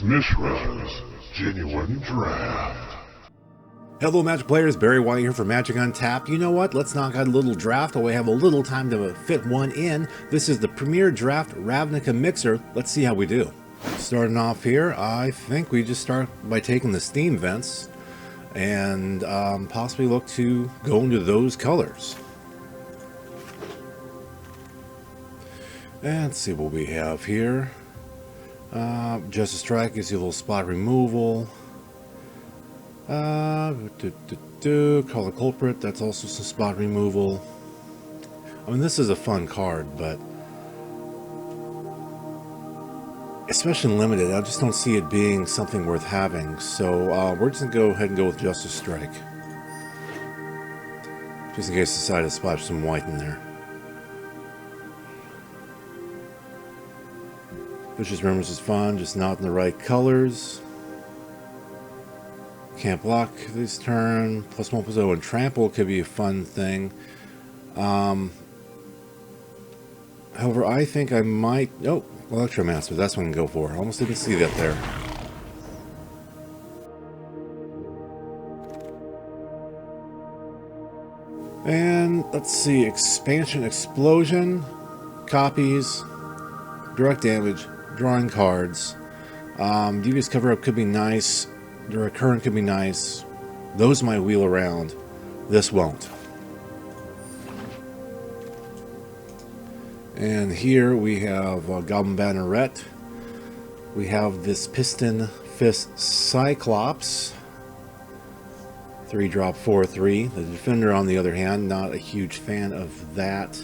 Mishra's Genuine Draft. Hello Magic players, Barry White here for Magic Untapped. You know what? Let's knock out a little draft while we have a little time to fit one in. This is the Premier Draft Ravnica Mixer. Let's see how we do. Starting off here, I think we just start by taking the Steam vents and possibly look to go into those colors. And see what we have here. Justice Strike gives you a little spot removal. Call the Culprit, that's also some spot removal. I mean, this is a fun card, but especially in Limited, I just don't see it being something worth having. So we're just going to go ahead and go with Justice Strike. Just in case I decide to splash some white in there. Vicious Rumors is fun, just not in the right colors. Can't block this turn. Plus 1/+0 and Trample could be a fun thing. However, I think I might... Oh, Electromaster, that's what I'm going to go for. Almost didn't see that there. And let's see, Expansion, Explosion, copies, direct damage, drawing cards. Devious Cover-Up could be nice. Direct Current could be nice. Those might wheel around. This won't. And here we have Goblin Banneret. We have this Piston Fist Cyclops. 3-drop 4/3. The Defender, on the other hand, not a huge fan of that.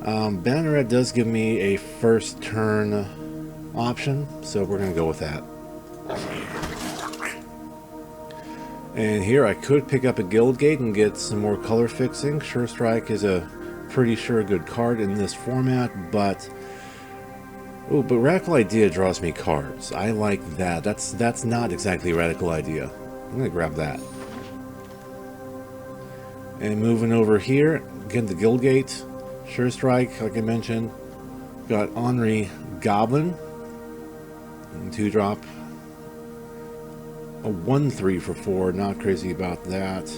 Banneret does give me a first turn option, so we're going to go with that. And here I could pick up a Guildgate and get some more color fixing. Sure Strike is a pretty sure good card in this format, but Radical Idea draws me cards. I like that. That's not exactly a Radical Idea. I'm going to grab that. And moving over here, again the Guildgate. Sure Strike, like I mentioned. Got Henri Goblin. 2-drop. A 1/3 for 4, not crazy about that.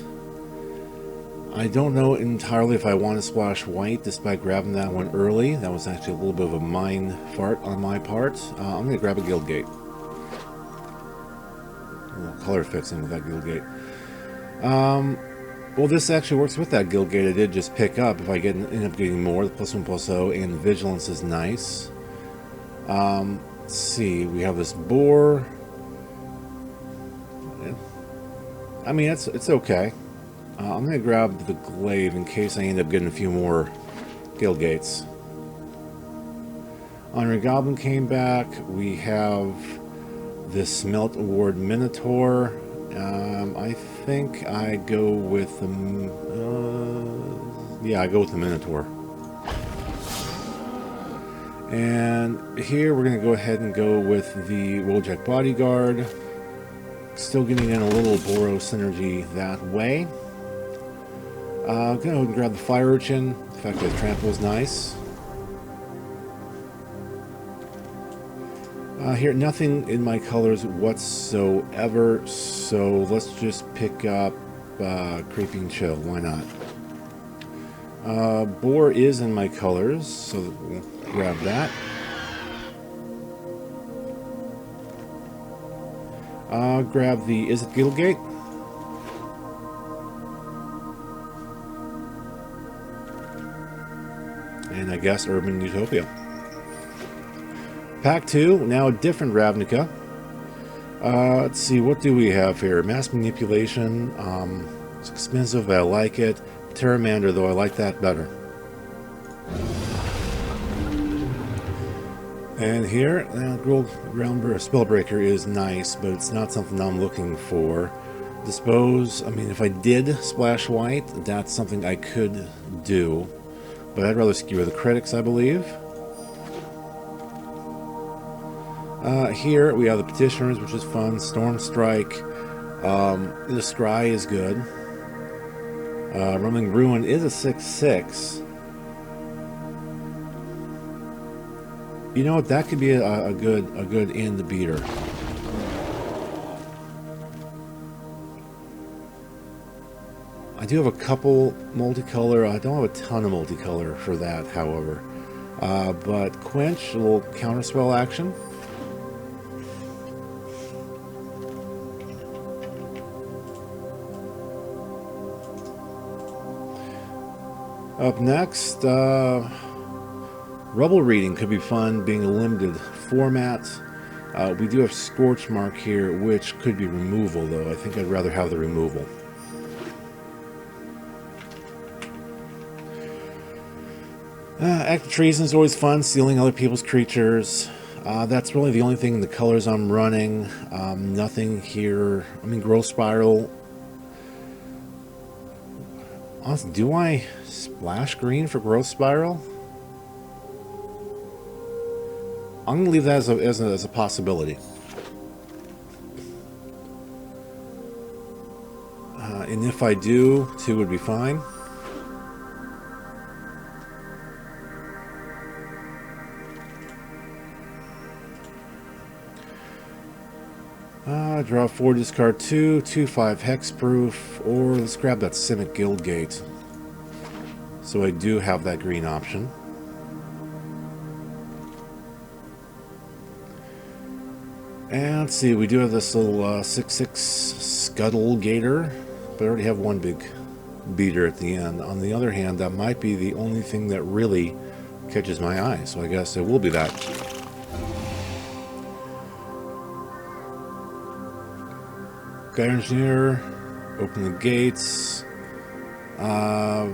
I don't know entirely if I want to splash white despite grabbing that one early. That was actually a little bit of a mind fart on my part. I'm going to grab a Guildgate. A little color fixing with that Guildgate. Well, this actually works with that Guildgate I did just pick up. If I end up getting more, the +1/+0 and Vigilance is nice. Let's see, we have this Boar. I mean, it's okay. I'm going to grab the Glaive in case I end up getting a few more Guildgates. Henri Goblin came back. We have this Smelt Award Minotaur. I think I go with the... yeah, I go with the Minotaur. And here we're going to go ahead and go with the Wojak Bodyguard. Still getting in a little Boro synergy that way. I'm going to go ahead and grab the Fire Urchin. The fact that Trample is nice. Here, nothing in my colors whatsoever, so let's just pick up Creeping Chill. Why not? Boar is in my colors, so we'll grab that. Grab the Is It Guildgate? And I guess Urban Utopia. Pack 2, now a different Ravnica. Let's see, what do we have here? Mass Manipulation. It's expensive, but I like it. Terramander, though, I like that better. And here, Groundbreaker Spellbreaker is nice, but it's not something I'm looking for. Dispose, I mean, if I did splash white, that's something I could do. But I'd rather skewer the critics, I believe. Here we have the Petitioners, which is fun. Storm Strike. The Scry is good. Rumbling Ruin is a 6/6. You know what? That could be a good end beater. I do have a couple multicolor. I don't have a ton of multicolor for that, however. But Quench, a little counterspell action. Up next, Rubble Reading could be fun, being a limited format. We do have Scorch Mark here, which could be removal, though. I think I'd rather have the removal. Act of Treason is always fun, stealing other people's creatures. That's really the only thing in the colors I'm running. Nothing here. I mean, Growth Spiral. Honestly, do I splash green for Growth Spiral? I'm going to leave that as a possibility. And if I do, 2 would be fine. Draw 4, discard 2, 2/5 hexproof, or let's grab that Simic Guildgate. So I do have that green option. And let's see, we do have this little 6/6 Scuttle Gator, but I already have one big beater at the end. On the other hand, that might be the only thing that really catches my eye, so I guess it will be that. Guy Engineer, open the gates. I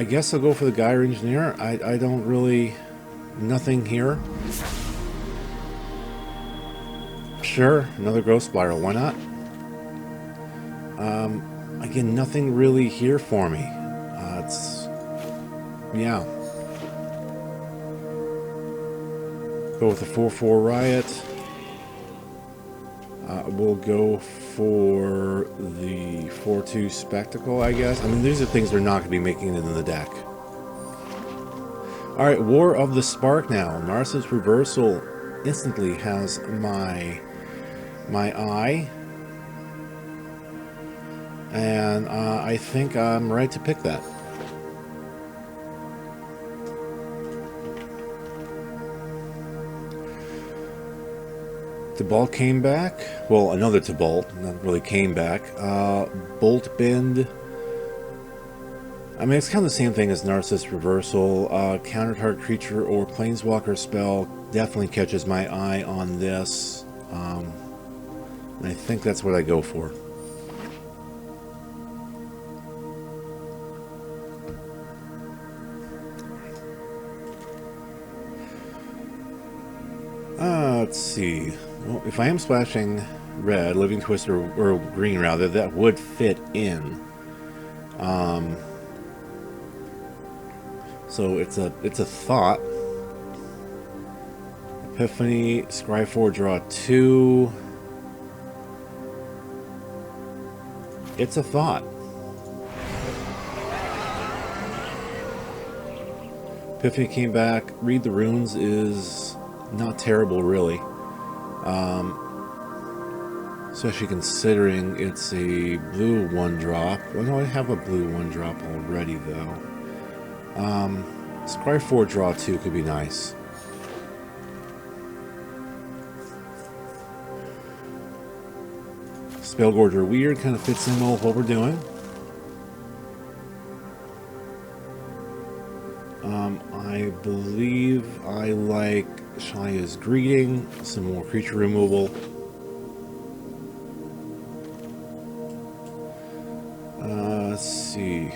guess I'll go for the Guy Engineer. I don't really... nothing here. Sure, another Growth Spiral, why not? Again, nothing really here for me. Yeah. Go with the 4/4 Riot. We'll go for the 4/2 Spectacle, I guess. I mean, these are things that are not going to be making it into the deck. Alright, War of the Spark now. Narcissus Reversal instantly has my eye. And I think I'm right to pick that. Tibalt came back. Well, another Tibalt. Not really came back. Bolt Bend. I mean, it's kind of the same thing as Narcissus Reversal. Counter target creature or Planeswalker spell definitely catches my eye on this. And I think that's what I go for. Let's see. Well, if I am splashing red, Living Twister, or green rather, that would fit in. So it's a thought. Epiphany, scry 4, draw 2. It's a thought. Epiphany came back. Read the Runes is not terrible, really. Especially considering it's a blue 1-drop. Well, no, I have a blue 1-drop already, though. Scry 4, draw 2 could be nice. Spellgorger Weird kind of fits in well with what we're doing. I believe I like Shaya's Greeting, some more creature removal. Let's see.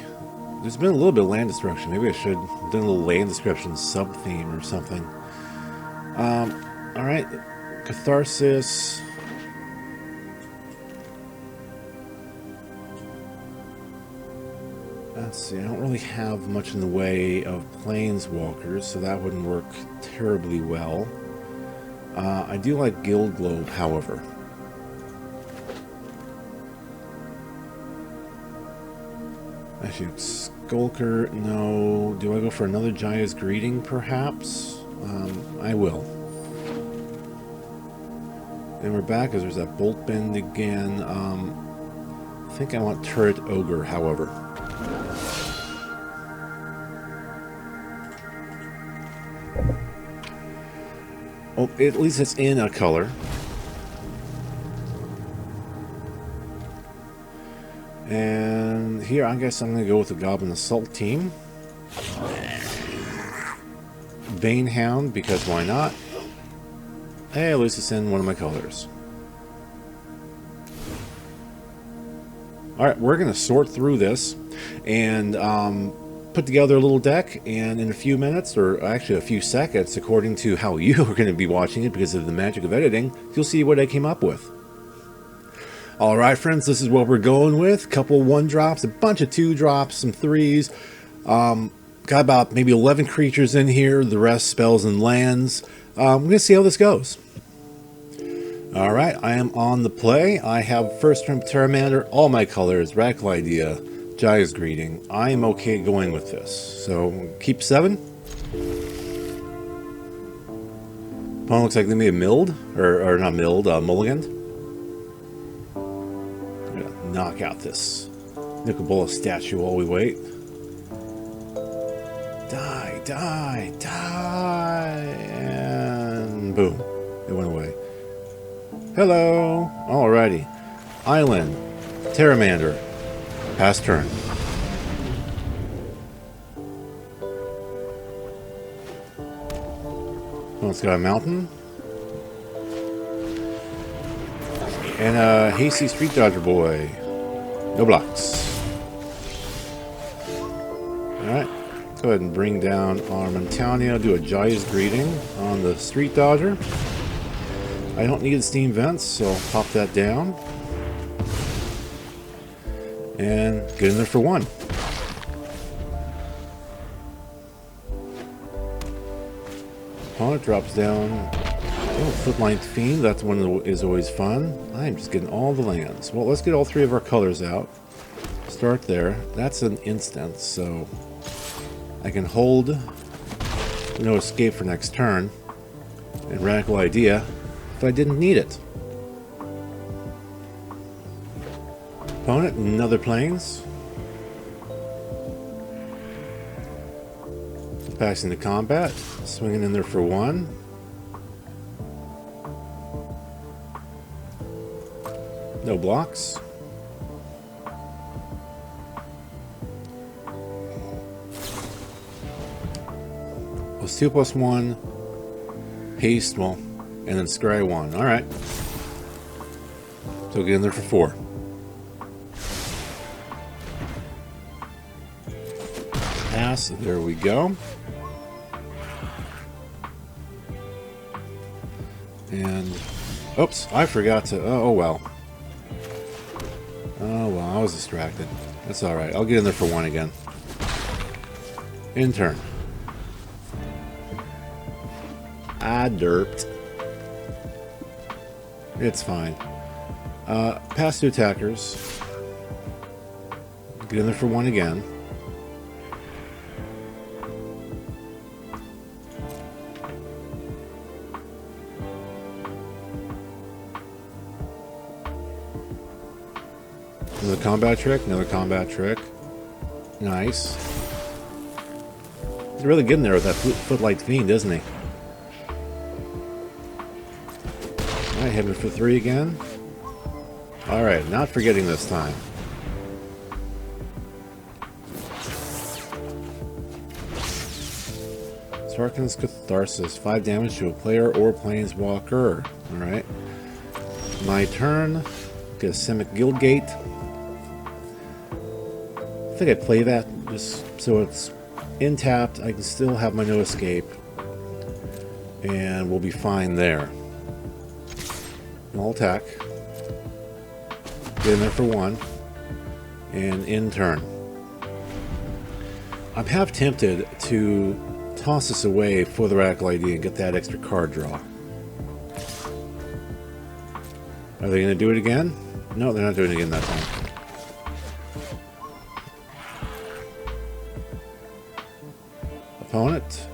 There's been a little bit of land destruction. Maybe I should have done a little land destruction sub-theme or something. Alright. Catharsis. Let's see, I don't really have much in the way of Planeswalkers, so that wouldn't work terribly well. I do like Guild Globe, however. Actually, Skulker, no. Do I go for another Jaya's Greeting, perhaps? I will. And we're back, because there's that Bolt Bend again. I think I want Turret Ogre, however. Oh, at least it's in a color. And here, I guess I'm going to go with the Goblin Assault team. Banehound, because why not? Hey, at least it's in one of my colors. Alright, we're going to sort through this and put together a little deck, and in a few minutes, or actually a few seconds, according to how you are going to be watching it because of the magic of editing, you'll see what I came up with. Alright friends, this is what we're going with. Couple 1-drops, a bunch of 2-drops, some 3s. Got about maybe 11 creatures in here, the rest spells and lands. We're going to see how this goes. Alright, I am on the play. I have first turn Pteramander, all my colors, Radical Idea, Jaya's Greeting. I am okay going with this. So, keep 7. Opponent looks like they may have milled, or not milled, mulliganed. Knock out this Nicobola statue while we wait. Die, die, die, and boom, it went away. Hello, alrighty. Island, Pteramander, pass turn. Oh, it's got a mountain. And a hasty Street Dodger boy. No blocks. Alright. Go ahead and bring down our Montania. Do a Jaya's Greeting on the Street Dodger. I don't need steam vents, so I'll pop that down. And get in there for 1. Opponent drops down. Oh, Footlight Fiend, that's one that is always fun. I'm just getting all the lands. Well, let's get all 3 of our colors out. Start there. That's an instance, so I can hold no escape for next turn. And Radical Idea if I didn't need it. Opponent, another Plains. Passing to combat. Swinging in there for 1. No blocks. Was 2+1. Haste, well, and then scry 1. Alright. So get in there for 4. Pass, there we go. And, oops, I forgot to, oh well. Oh well, I was distracted. That's alright, I'll get in there for 1 again. In turn. I derped. It's fine. Pass to attackers. Get in there for 1 again. Another combat trick, another combat trick. Nice. He's really getting there with that Footlight Fiend, isn't he? Alright, hit me for 3 again. Alright, not forgetting this time. Tarkin's Catharsis. 5 damage to a player or planeswalker. Alright. My turn. Get a Simic Guildgate. I think I play that just so it's intapped. I can still have my no escape. And we'll be fine there. I'll attack. Get in there for 1. And in turn. I'm half tempted to toss this away for the Radical Idea and get that extra card draw. Are they going to do it again? No, they're not doing it again that time. Opponent.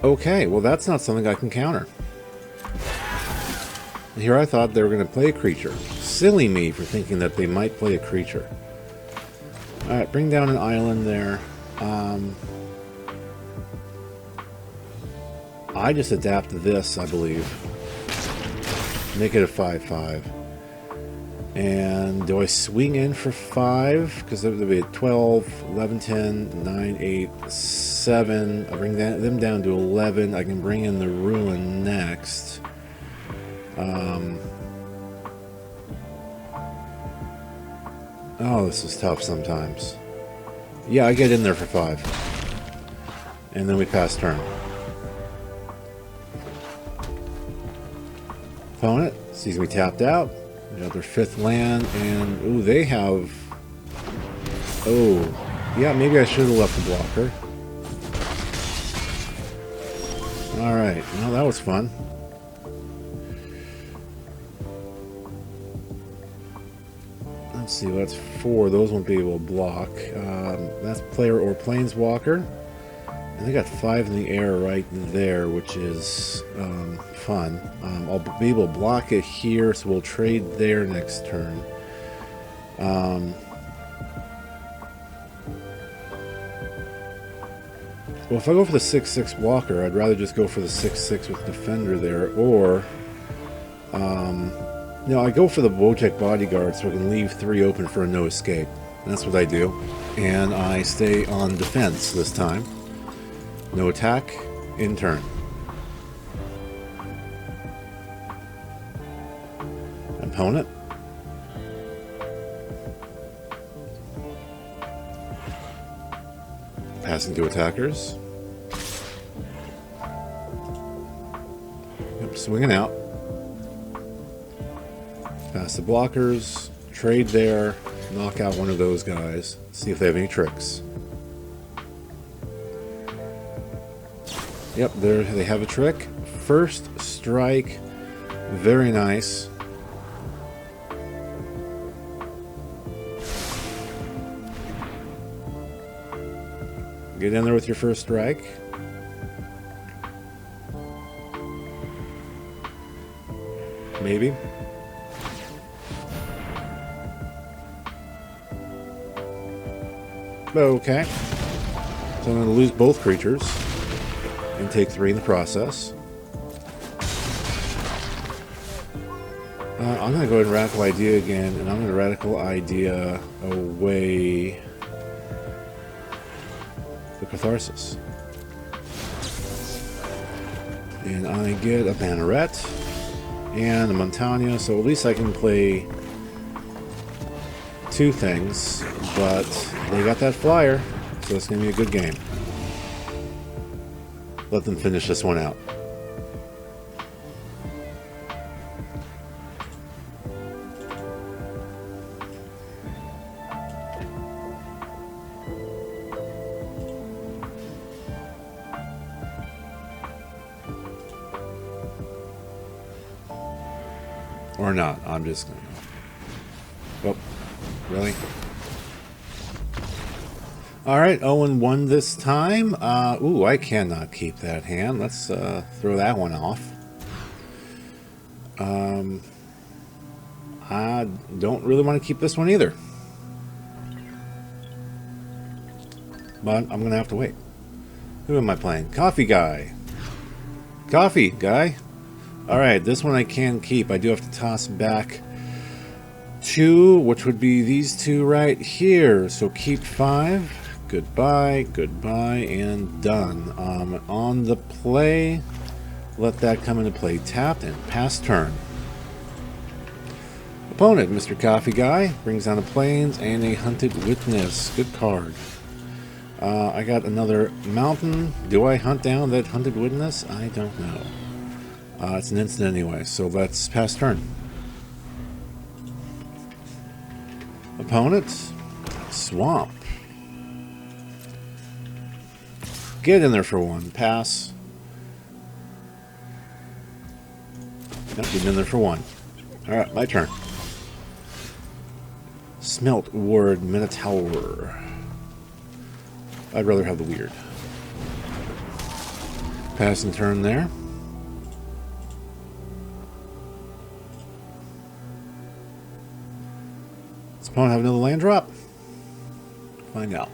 Okay, well that's not something I can counter. Here I thought they were going to play a creature. Silly me for thinking that they might play a creature. Alright, bring down an island there. I just adapt this, I believe. Make it a 5/5. And do I swing in for 5? Because there would be a 12, 11, 10, 9, 8, 7. I'll bring them down to 11. I can bring in the Ruin next. Oh, this is tough sometimes. Yeah, I get in there for 5. And then we pass turn. Opponent sees me tapped out. We got their 5th land, and ooh, they have. Oh, yeah, maybe I should have left the blocker. Alright, well, that was fun. Let's see, that's 4. Those won't be able to block. That's player or planeswalker. And they got 5 in the air right there, which is fun. I'll be able to block it here, so we'll trade there next turn. Well, if I go for the 6/6 blocker, I'd rather just go for the 6/6 with Defender there, or no, I go for the Wojtek Bodyguard so I can leave 3 open for a no escape. That's what I do. And I stay on defense this time. No attack, in turn. Opponent. Passing to attackers. Yep, swinging out. Pass the blockers, trade there, knock out one of those guys, see if they have any tricks. Yep, there they have a trick. First strike, very nice. Get in there with your first strike. Maybe. Okay. So I'm going to lose both creatures and take 3 in the process. I'm going to go ahead and Radical Idea again, and I'm going to Radical Idea away the Catharsis. And I get a Banneret and a Montania, so at least I can play 2 things, but they got that flyer, so it's going to be a good game. Let them finish this one out. Or not, I'm just going to... Oh, really? Alright, 0-1 this time. Ooh, I cannot keep that hand. Let's throw that one off. I don't really want to keep this one either. But I'm going to have to wait. Who am I playing? Coffee Guy. Coffee Guy. Alright, this one I can keep. I do have to toss back 2, which would be these 2 right here. So keep 5. Goodbye, goodbye, and done. On the play, let that come into play. Tapped and pass turn. Opponent, Mr. Coffee Guy, brings down a Plains and a Hunted Witness. Good card. I got another Mountain. Do I hunt down that Hunted Witness? I don't know. It's an instant anyway, so let's pass turn. Opponent, Swamp. Get in there for 1. Pass. Yep, get in there for 1. Alright, my turn. Smelt Ward Minotaur. I'd rather have the weird. Passing turn there. Does opponent have another land drop? Find out.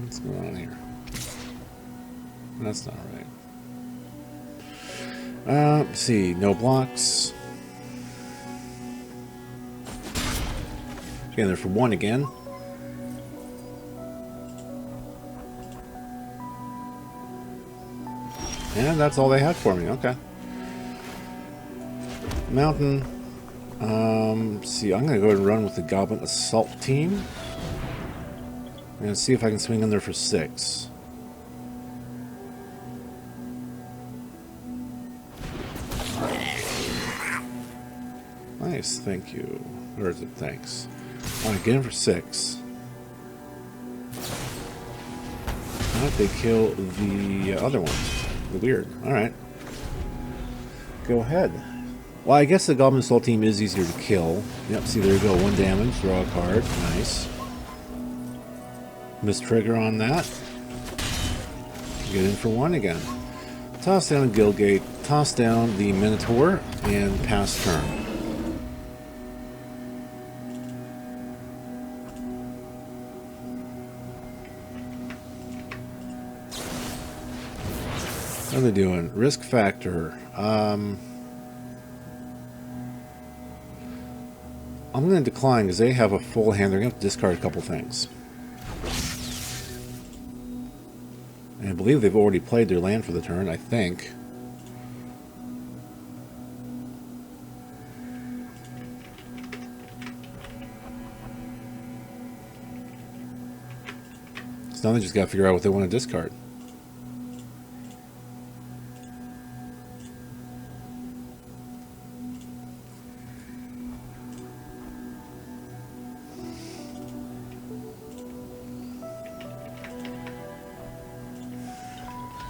What's going on here? That's not right. Let's see, no blocks. Again, there for one again. And that's all they had for me, okay. Mountain. Let's see, I'm gonna go ahead and run with the Goblin Assault team. And see if I can swing in there for 6. Nice, thank you. Or is it thanks? Alright, get in for 6. How did they kill the other one? The weird. Alright. Go ahead. Well, I guess the Goblin Assault team is easier to kill. Yep, see, there you go. 1 damage, draw a card. Nice. Miss trigger on that. Get in for 1 again. Toss down a Guildgate, toss down the Minotaur, and pass turn. What are they doing? Risk factor. I'm going to decline because they have a full hand. They're going to have to discard a couple things. And I believe they've already played their land for the turn, I think. So now they just got to figure out what they want to discard.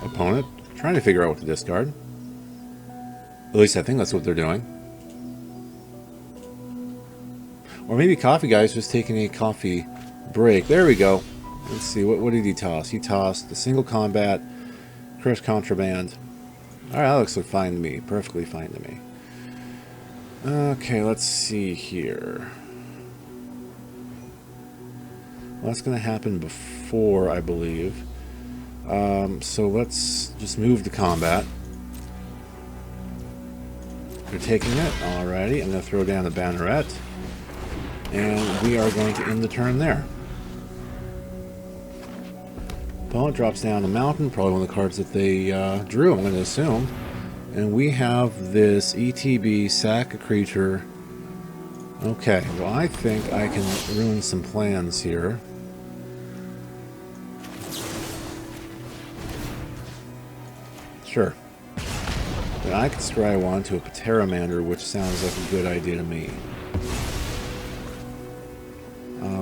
Opponent trying to figure out what to discard. At least I think that's what they're doing. Or maybe Coffee Guy's just taking a coffee break. There we go. Let's see, what did he toss? He tossed the single combat, crush contraband. Alright, that looks fine to me. Perfectly fine to me. Okay, let's see here. Well, that's going to happen before, I believe. So let's just move to combat. They're taking it. Alrighty, I'm going to throw down the banneret. And we are going to end the turn there. Opponent drops down a mountain, probably one of the cards that they drew, I'm going to assume. And we have this ETB, sack a creature. Okay, well I think I can ruin some plans here. Sure. Then I could scry one to a Pteramander, which sounds like a good idea to me.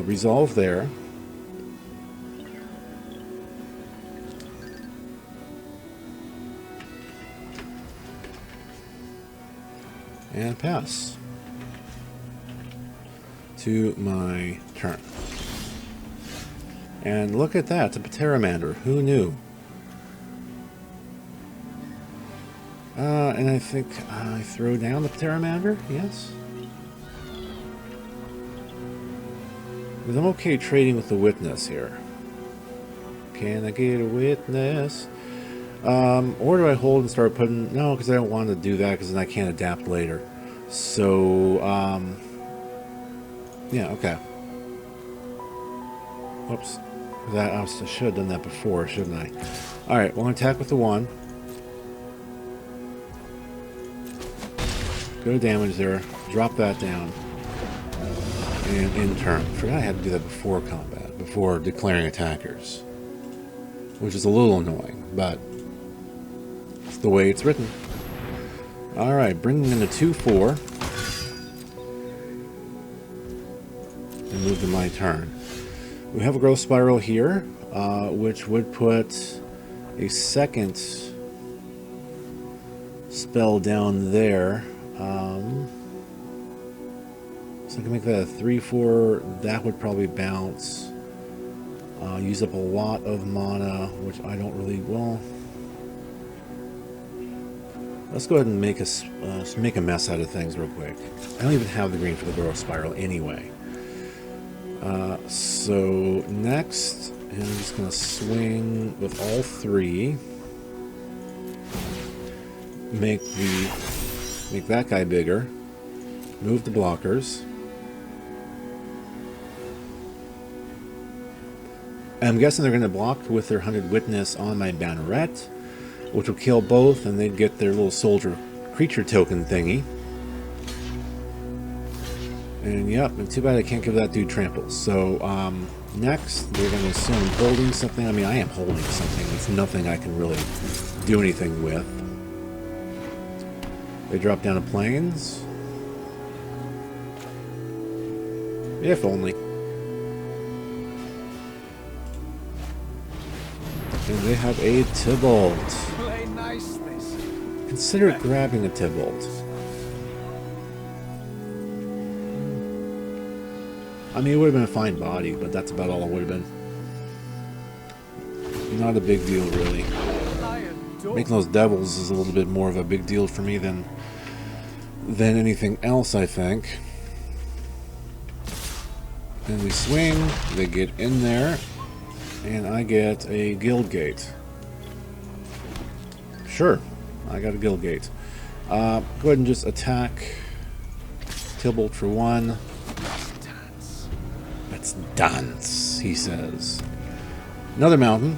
Resolve there. And pass. To my turn. And look at that, it's a Pteramander. Who knew? And I think I throw down the Pteramander, yes? Because I'm okay trading with the witness here. Can I get a witness? Or do I hold and start putting... No, because I don't want to do that because then I can't adapt later. So, yeah, okay. Whoops. I should have done that before, shouldn't I? Alright, well, I'm going to attack with the 1. Go to damage there. Drop that down. And in turn. Forgot I had to do that before combat. Before declaring attackers. Which is a little annoying, but it's the way it's written. Alright, bringing in a 2/4. And move to my turn. We have a growth spiral here, which would put a second spell down there. So I can make that a 3/4. That would probably bounce. Use up a lot of mana, which I don't really. Well, let's go ahead and make a mess out of things real quick. I don't even have the green for the growth spiral anyway. So next, I'm just gonna swing with all three. Make that guy bigger. Move the blockers. I'm guessing they're going to block with their Hunted Witness on my Banneret, which will kill both, and they'd get their little soldier creature token thingy. And yep, and too bad I can't give that dude tramples. So next, they're going to assume I'm holding something. I mean, I am holding something. It's nothing I can really do anything with. They drop down to plains. If only. And they have a Tybalt. Play nice, this. Consider grabbing a Tybalt. I mean, it would have been a fine body, but that's about all it would have been. Not a big deal, really. Making those devils is a little bit more of a big deal for me than anything else, I think. And we swing, they get in there, and I get a guild gate. Sure, I got a guild gate. Go ahead and just attack Tybalt for 1. Let's dance, he says. Another mountain.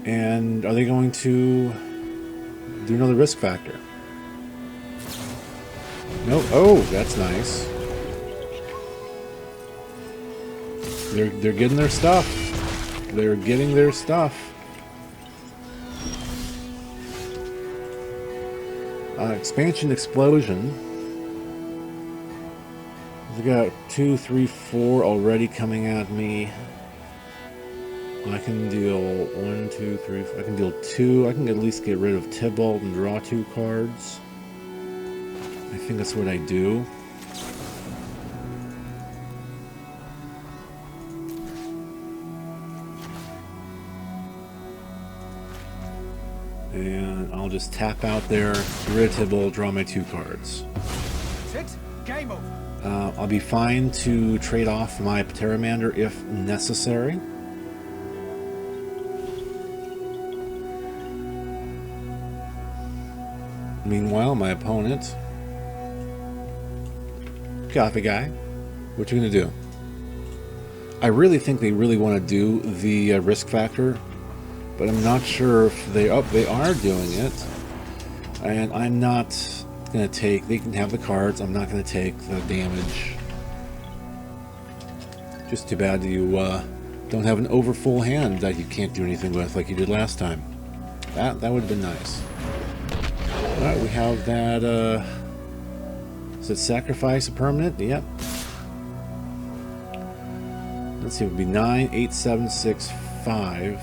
And are they going to do another risk factor? No. Oh, that's nice. They're getting their stuff. They're getting their stuff. Expansion explosion. We got 2, 3, 4 already coming at me. I can deal 1, 2, 3, 4. I can deal 2. I can at least get rid of Tybalt and draw 2 cards. I think that's what I do. And I'll just tap out there, get rid of Tybalt, draw my 2 cards. That's it. Game over. I'll be fine to trade off my Pteramander if necessary. Meanwhile, my opponent, Coffee Guy, what you gonna do? I really think they really want to do the risk factor, but I'm not sure if they are doing it, and I'm not gonna take. They can have the cards. I'm not gonna take the damage. Just too bad you don't have an overfull hand that you can't do anything with like you did last time. That would have been nice. Alright, we have that, is it sacrifice a permanent? Yep. Let's see, it would be 9, 8, 7, 6, 5.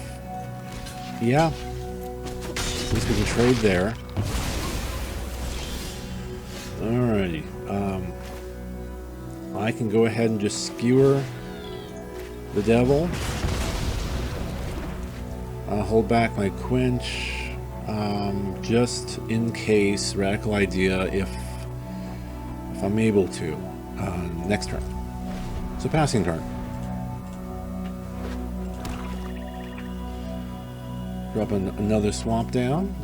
Yeah. At least we can trade there. Alrighty. I can go ahead and just skewer the devil. Hold back my quench. Just in case, radical idea, if I'm able to, next turn. So passing turn. Drop another swamp down.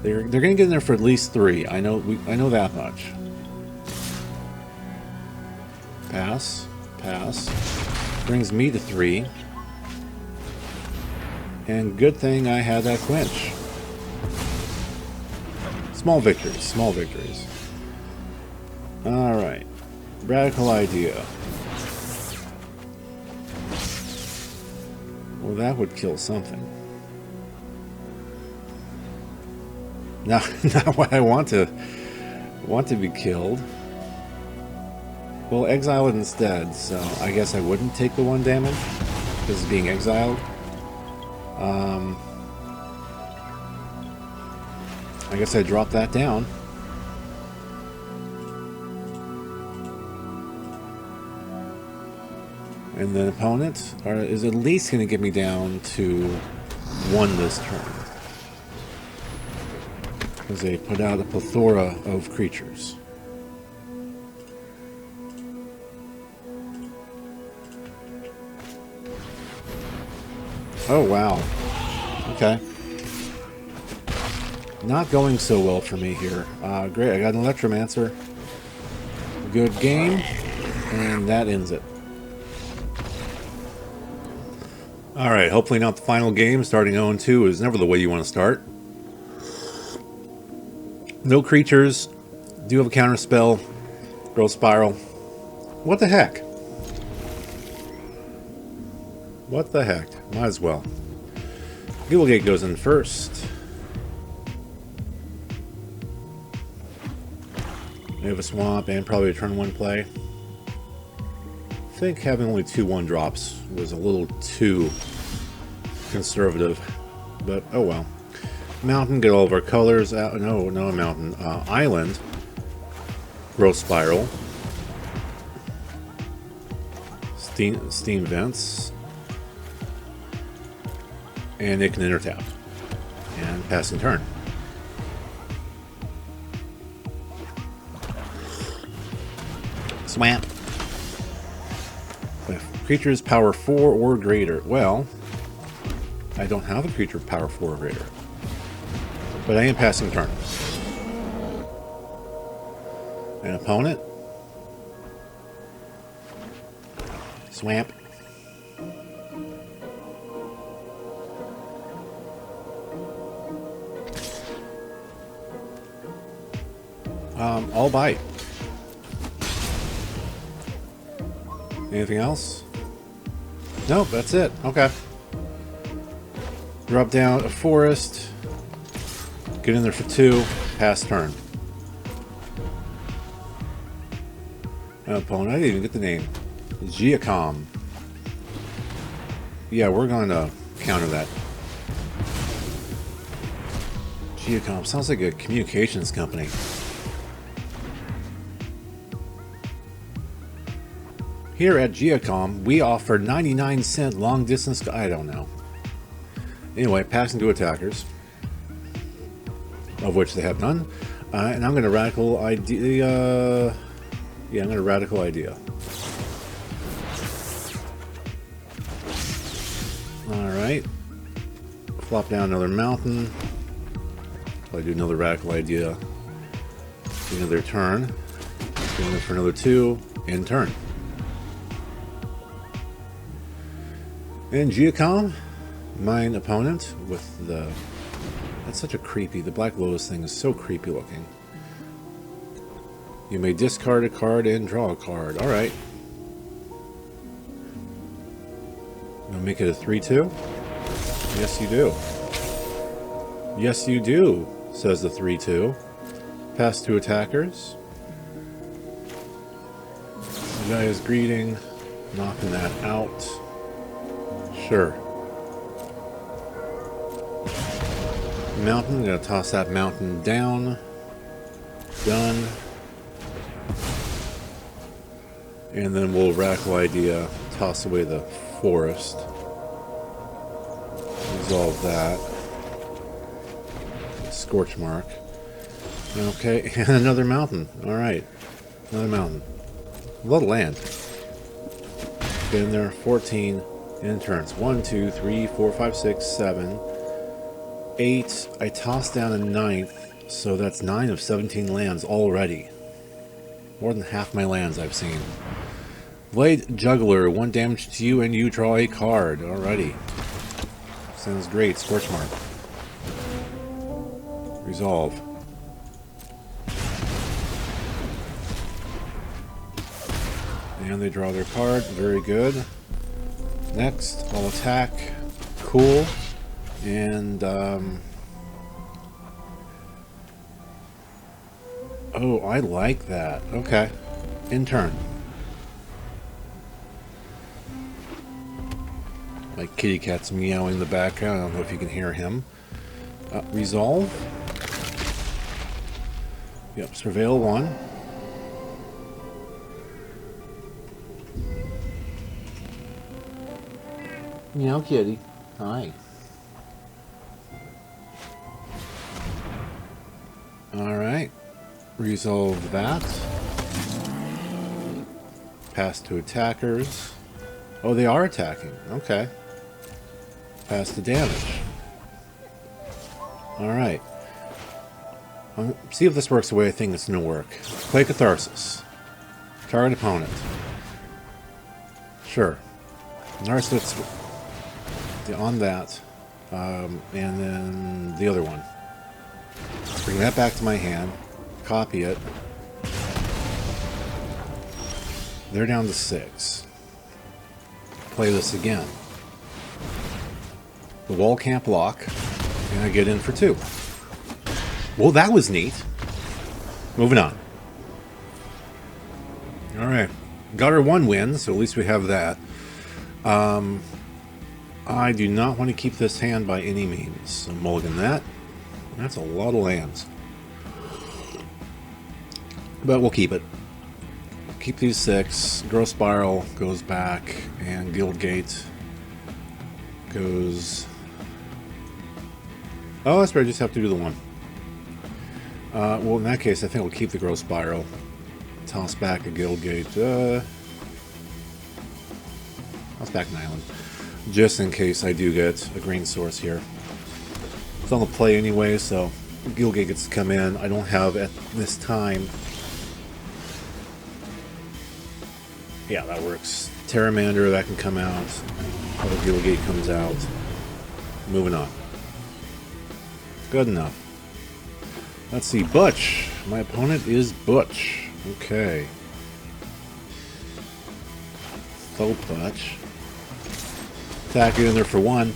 They're going to get in there for at least 3. I know that much. Pass, pass. Brings me to 3. And good thing I had that quench. Small victories, small victories. Alright. Radical idea. Well, that would kill something. Not what I want to be killed. Well, exile it instead, so I guess I wouldn't take the 1 damage because it's being exiled. I guess I drop that down. And the opponent is at least going to get me down to 1 this turn. Because they put out a plethora of creatures. Oh, wow. Okay. Not going so well for me here. Great, I got an Electromancer. Good game. And that ends it. Alright, hopefully not the final game. Starting 0-2 is never the way you want to start. No creatures. Do have a counter spell. Growth Spiral. What the heck? What the heck? Might as well. Gate goes in first. We have a swamp and probably a turn 1 play. I think having only 2 1-drops was a little too conservative, but oh well. Mountain, get all of our colors out. No, a mountain. Island. Growth Spiral. Steam Vents. And it can intertap. And pass and turn. Swamp. If creatures power 4 or greater. Well, I don't have a creature power 4 or greater. But I am passing turn. An opponent. Swamp. I'll bite. Anything else? Nope, that's it. Okay. Drop down a forest. Get in there for 2. Pass turn. Opponent. I didn't even get the name. Giacom. Yeah, we're going to counter that. Giacom sounds like a communications company. Here at Giacom, we offer 99-cent long-distance... I don't know. Anyway, passing to attackers. Of which they have none. And I'm going to Radical Idea... yeah, I'm going to Radical Idea. Alright. Flop down another mountain. I'll do another Radical Idea. Do another turn. Go in for another 2. End turn. And Giacom, mine opponent, with the... That's such a creepy... The Black Lotus thing is so creepy looking. You may discard a card and draw a card. Alright. Gonna make it a 3-2? Yes, you do. Yes, you do, says the 3-2. Pass to attackers. The guy is greeting, knocking that out. Sure. Mountain, gonna toss that mountain down. Done. And then we'll Radical Idea, toss away the forest. Resolve that. Scorch Mark. Okay, and another mountain. Alright. Another mountain. A lot of land. Get in there, 14. In turns. 1, 2, 3, 4, 5, 6, 7, 8. I tossed down a 9th, so that's 9 of 17 lands already. More than half my lands I've seen. Blade Juggler, 1 damage to you and you draw a card. Alrighty. Sounds great. Scorch Mark. Resolve. And they draw their card. Very good. Next, I'll attack cool. And, oh, I like that. Okay. In turn. My kitty cat's meowing in the background. I don't know if you can hear him. Resolve. Yep, surveil 1. Meow kitty. Hi. Alright. Resolve that. Pass to attackers. Oh, they are attacking. Okay. Pass the damage. Alright. See if this works the way I think it's going to work. Play Catharsis. Target opponent. Sure. Narcissist on that. And then the other one. Bring that back to my hand. Copy it. They're down to 6. Play this again. The wall can't block. And I get in for 2. Well, that was neat. Moving on. Alright. Got our 1 win, so at least we have that. I do not want to keep this hand by any means. So mulligan that. That's a lot of lands. But we'll keep it. Keep these 6. Growth Spiral goes back. And Guild Gate goes... Oh, that's right. I just have to do the 1. Well, in that case, I think we'll keep the Growth Spiral. Toss back a Guild Gate. Toss back an island. Just in case I do get a green source here. It's on the play anyway, so Guild Gate gets to come in. I don't have at this time... Yeah, that works. Terramander, that can come out. Other Guild Gate comes out. Moving on. Good enough. Let's see, Butch. My opponent is Butch. Okay. So Butch. Attack you in there for 1.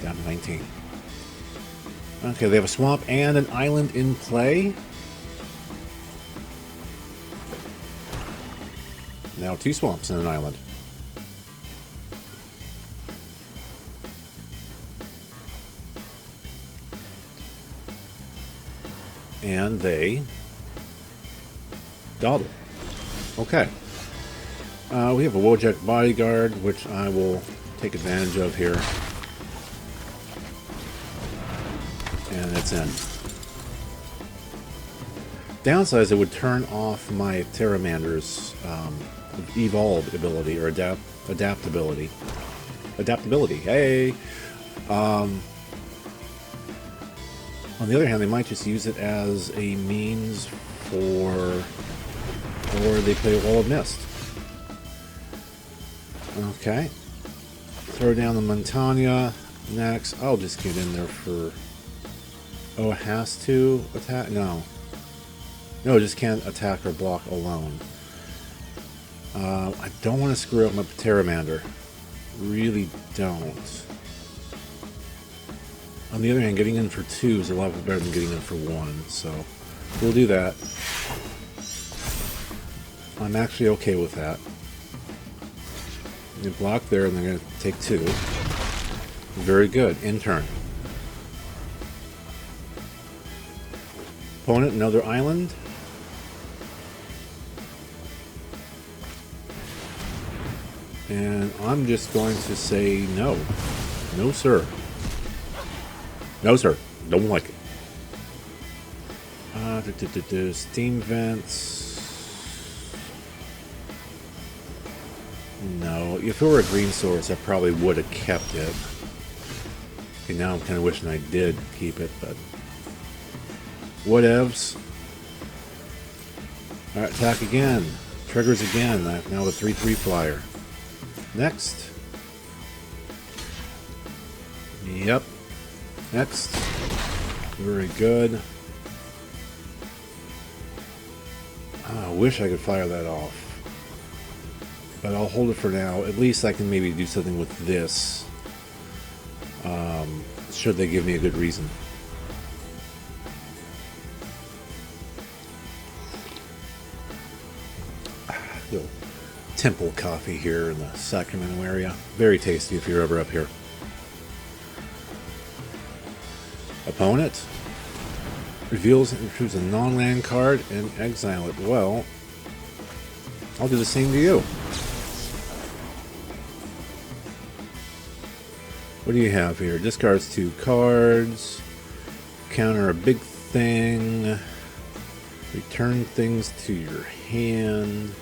Down to 19. Okay, they have a swamp and an island in play. Now 2 swamps and an island. And they dawdle. Okay. We have a Wojak Bodyguard, which I will take advantage of here. And it's in. Downside is it would turn off my Terramander's evolved ability, or adaptability. Adaptability, hey! On the other hand, they might just use it as a means for... Or they play Wall of Mist. Okay. Throw down the Montana next. I'll just get in there for... Oh, it has to attack? No. No, it just can't attack or block alone. I don't want to screw up my Terramander. Really don't. On the other hand, getting in for 2 is a lot better than getting in for 1, so we'll do that. I'm actually okay with that. They block there, and they're going to take 2. Very good. In turn. Opponent, another island. And I'm just going to say no. No, sir. No, sir. Don't like it. Steam vents. No. If it were a green source, I probably would have kept it. Okay, now I'm kind of wishing I did keep it, but... Whatevs. Alright, attack again. Triggers again. Now the 3/3 flyer. Next. Yep. Next. Very good. I wish I could fire that off. But I'll hold it for now. At least I can maybe do something with this. should they give me a good reason. Little temple coffee here in the Sacramento area. Very tasty if you're ever up here. Opponent reveals and choose a non-land card and exile it. Well, I'll do the same to you. What do you have here? Discards 2 cards. Counter a big thing. Return things to your hand.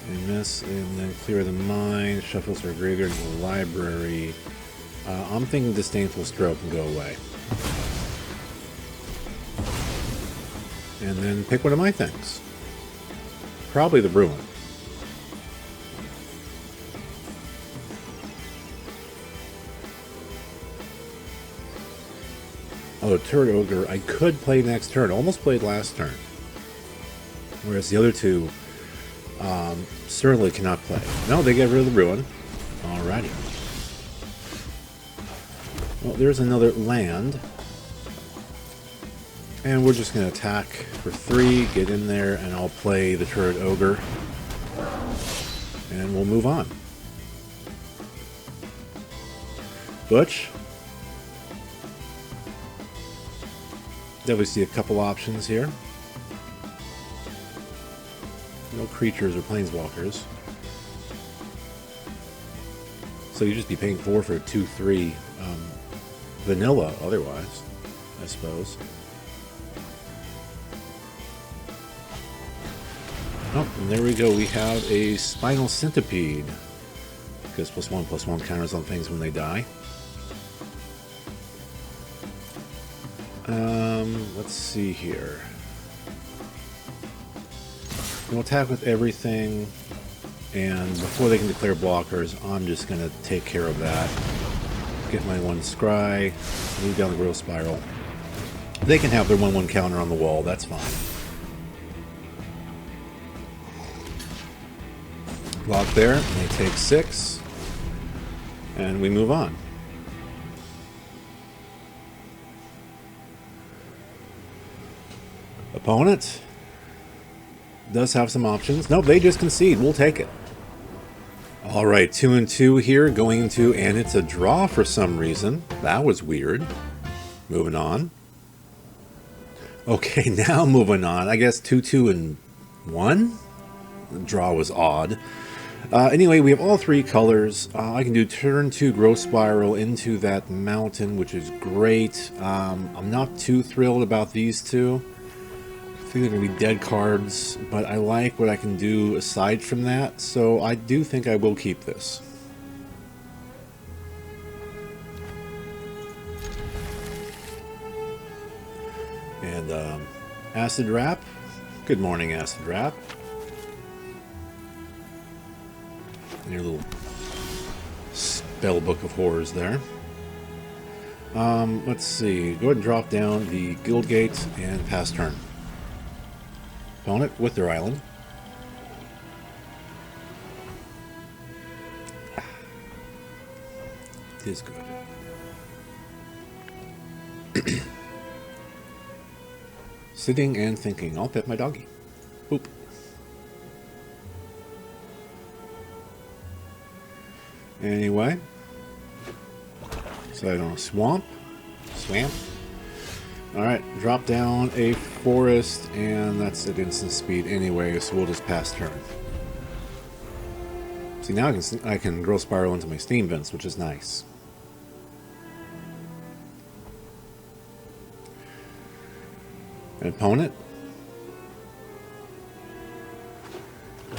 And miss, and then clear the mind. Shuffles or graveyard to the library. I'm thinking Disdainful Stroke can go away. And then pick one of my things. Probably the Bruin. Oh, Turret Ogre, I could play next turn. Almost played last turn. Whereas the other two certainly cannot play. No, they get rid of the Ruin. Alrighty. Well, there's another land. And we're just going to attack for 3, get in there, and I'll play the Turret Ogre. And we'll move on. Butch. Definitely see a couple options here. No creatures or planeswalkers. So you just be paying 4 for a 2/3 vanilla otherwise, I suppose. Oh, and there we go. We have a Spinal Centipede. Because +1/+1 counters on things when they die. Let's see here. We'll attack with everything, and before they can declare blockers, I'm just going to take care of that. Get my 1 scry, move down the growth spiral. They can have their 1/1 counter on the wall, that's fine. Block there, and they take 6, and we move on. Opponent does have some options. Nope, they just concede. We'll take it. Alright, 2 and 2 here, going into, and it's a draw for some reason. That was weird. Moving on. Okay, now moving on. I guess 2, 2, and 1? The draw was odd. Anyway, we have all 3 colors. I can do turn 2 growth spiral into that mountain, which is great. I'm not too thrilled about these 2. I think they're going to be dead cards, but I like what I can do aside from that, so I do think I will keep this. And Acid Wrap. Good morning, Acid Wrap. And your little spell book of horrors there. Let's see. Go ahead and drop down the Guild Gate and pass turn. Opponent with their island. It is good. Sitting and thinking. I'll pet my doggy. Boop. Anyway. So I don't swamp. Swamp. Alright, drop down a forest, and that's at instant speed anyway, so we'll just pass turn. See, now I can growth spiral into my steam vents, which is nice. An opponent.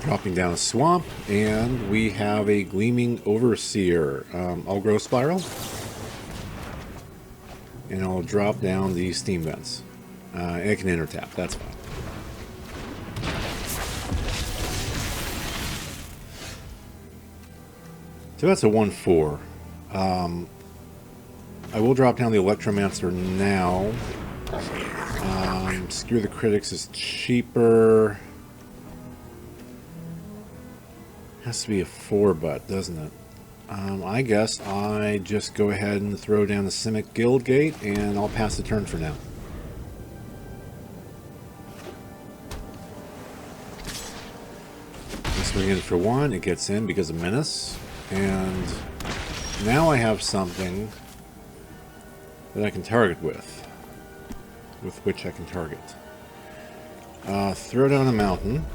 Dropping down a swamp, and we have a Gleaming Overseer. I'll growth spiral. And I'll drop down the steam vents. It can enter tap, that's fine. So that's a 1/4. I will drop down the Electromancer now. Skewer the Critics is cheaper. Has to be a 4 butt, doesn't it? I guess I just go ahead and throw down the Simic Guild Gate, and I'll pass the turn for now. I swing in for 1, it gets in because of Menace, and now I have something that I can target with which I can target. Throw down a mountain.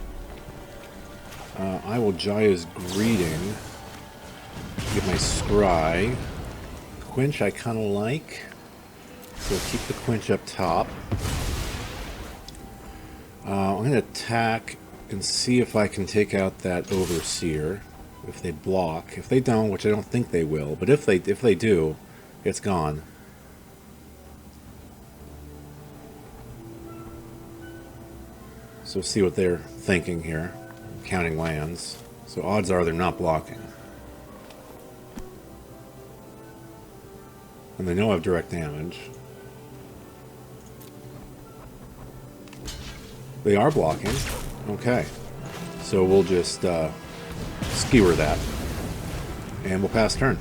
I will Jaya's Greeting. Get my Scry. Quench I kind of like, so keep the Quench up top. I'm going to attack and see if I can take out that Overseer. If they block. If they don't, which I don't think they will, but if they do, it's gone. So see what they're thinking here. Counting lands. So odds are they're not blocking. And they know I have direct damage. They are blocking. Okay. So we'll just skewer that. And we'll pass turn.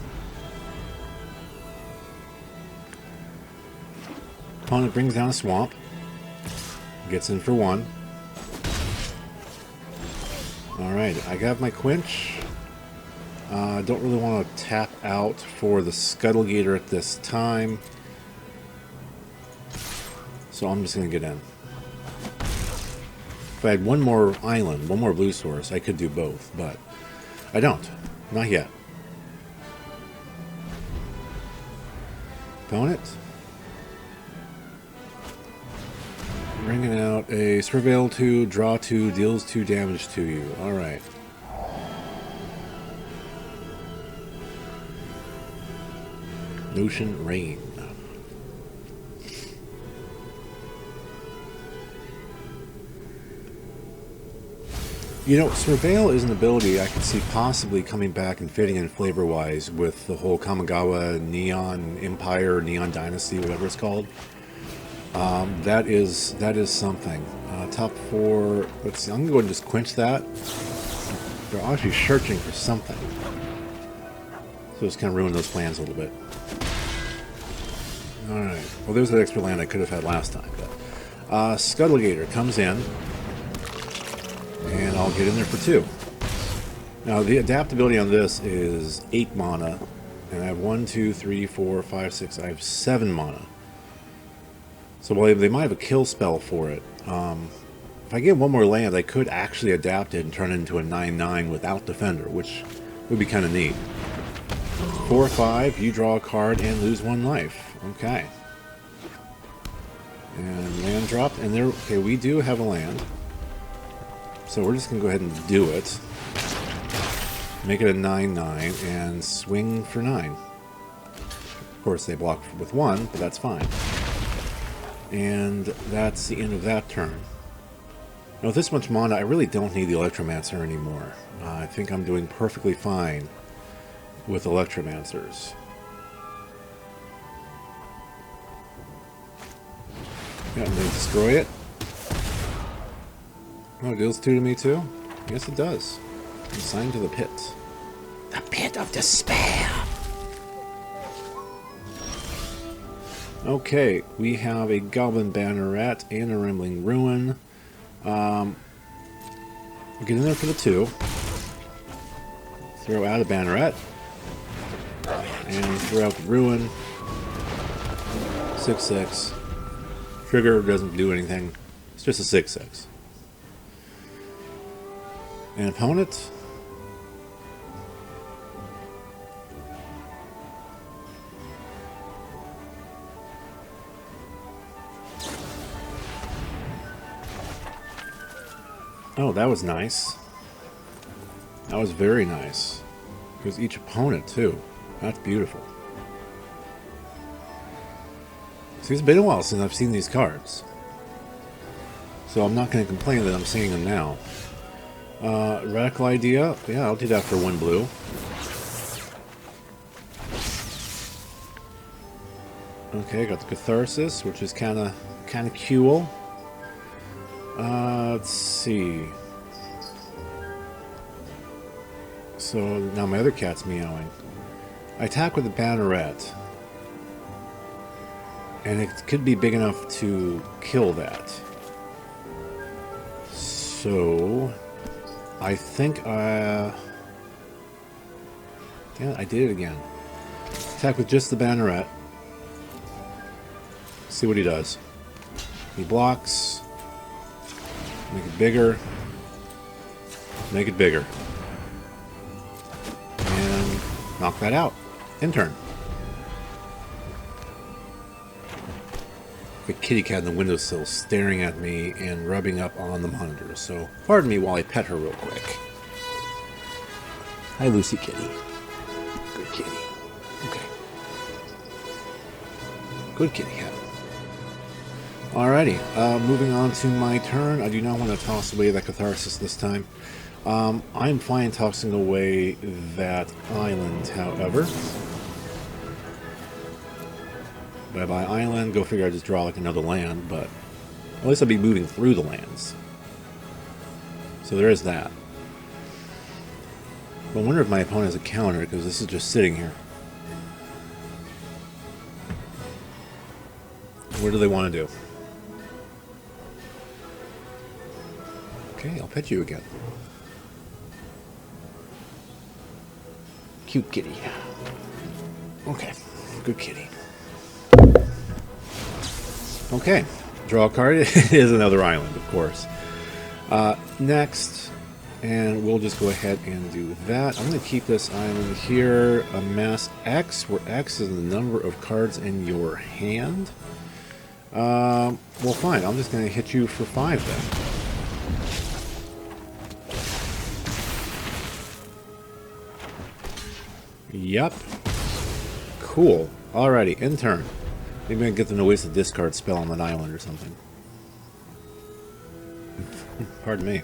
Opponent brings down a swamp. Gets in for 1. Alright, I got my Quench. Don't really want to tap out for the Scuttlegator at this time. So I'm just going to get in. If I had one more island, one more blue source, I could do both, but I don't. Not yet. Opponent. Bringing out a Surveil 2, draw 2, deals 2 damage to you. Alright. Notion Rain. You know, Surveil is an ability I could see possibly coming back and fitting in flavor-wise with the whole Kamigawa Neon Empire, Neon Dynasty, whatever it's called. That is something. Top 4. Let's see. I'm gonna go ahead and just quench that. They're actually searching for something, so it's kind of ruined those plans a little bit. All right. Well, there's that extra land I could have had last time. But Scuttlegator comes in, and I'll get in there for 2. Now the adaptability on this is 8 mana, and I have 1, 2, 3, 4, 5, 6. I have 7 mana. So while they might have a kill spell for it, if I get one more land, I could actually adapt it and turn it into a 9/9 without Defender, which would be kind of neat. 4, 5, you draw a card and lose 1 life. Okay. And land dropped, and there. Okay, we do have a land, so we're just gonna go ahead and do it. Make it a 9/9 and swing for 9. Of course, they block with 1, but that's fine. And that's the end of that turn. Now with this much mana, I really don't need the Electromancer anymore. I think I'm doing perfectly fine with Electromancers. Yeah, I'm going to destroy it. Oh, it deals 2 to me too? Yes, it does. Consigned to the pit. The pit of despair! Okay, we have a Goblin Banneret and a Rambling Ruin. We'll get in there for the 2. Throw out a Banneret. And throw out the Ruin. 6/6. Trigger doesn't do anything. It's just a 6/6. And opponent. Oh, that was nice. That was very nice. It was each opponent, too. That's beautiful. See, it's been a while since I've seen these cards. So I'm not going to complain that I'm seeing them now. Radical Idea. Yeah, I'll do that for 1 blue. Okay, got the Catharsis, which is kind of cool. Let's see. So now my other cat's meowing. I attack with the banneret. And it could be big enough to kill that. So... I think damn it, I did it again. Attack with just the banneret. See what he does. He blocks. Make it bigger. Make it bigger. And knock that out. End turn. The kitty cat in the windowsill staring at me and rubbing up on the monitor, so pardon me while I pet her real quick. Hi, Lucy Kitty. Good kitty. Okay. Good kitty cat. Alrighty, moving on to my turn. I do not want to toss away that Catharsis this time. I'm fine tossing away that island, however. Bye-bye island. Go figure I just draw like another land, but at least I'll be moving through the lands. So there is that. But I wonder if my opponent has a counter, because this is just sitting here. What do they want to do? Okay, I'll pet you again. Cute kitty. Okay, good kitty. Okay, draw a card. It is another island, of course. Next, and we'll just go ahead and do that. I'm going to keep this island here. Amass X, where X is the number of cards in your hand. Well, fine. I'm just going to hit you for 5 then. Yep. Cool. Alrighty, in turn. Maybe I can get them to waste a discard spell on that island or something. Pardon me.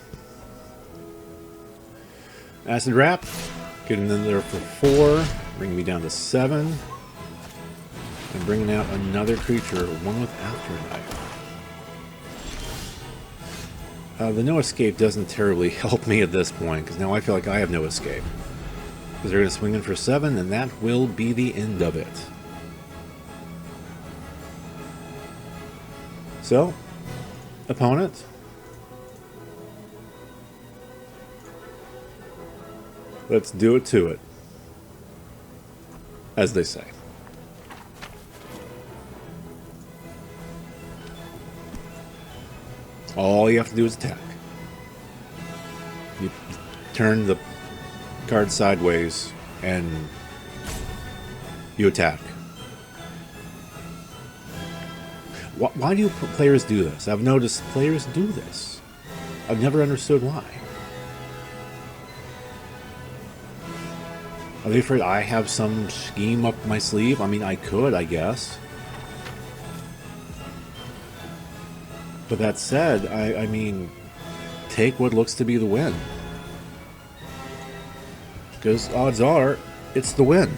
Acid Wrap. Getting them there for 4. Bringing me down to 7. And bringing out another creature, one with Afterlife. The no escape doesn't terribly help me at this point, because now I feel like I have no escape. Because they're going to swing in for 7, and that will be the end of it. So, opponent. Let's do it to it. As they say. All you have to do is attack. You turn the card sideways and you attack. Why do players do this? I've noticed players do this. I've never understood why. Are they afraid I have some scheme up my sleeve? I mean, I could, I guess. But that said, I mean, take what looks to be the win. Because odds are, it's the win.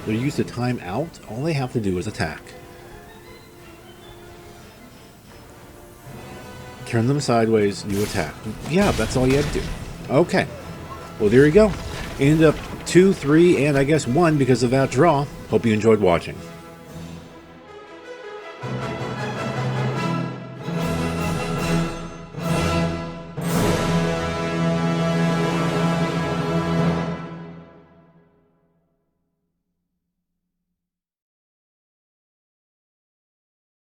They're used to time out. All they have to do is attack. Turn them sideways, you attack. Yeah, that's all you have to do. Okay. Well, there you go. Ended up 2, 3, and I guess 1 because of that draw. Hope you enjoyed watching.